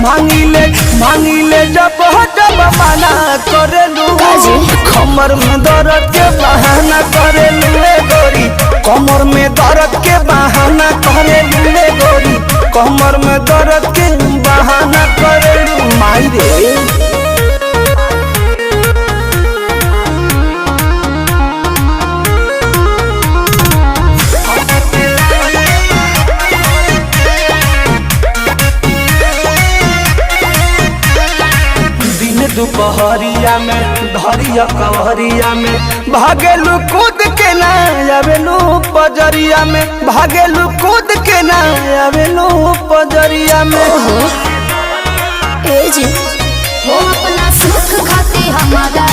मांगिले जब मना करेलू कमर में दर्द के बहाना करेलू गोरी कमर में दर्द के बहाना करेलू गोरी कमर में दर्द के बहाना करेलू माई रे। दुपहरिया में धरिया कवरिया में भागेलू कूद के ना आवेलू पजरिया में भागेलू कूद के ना आवेलू पजरिया में हो अपना सुख खाते हमारा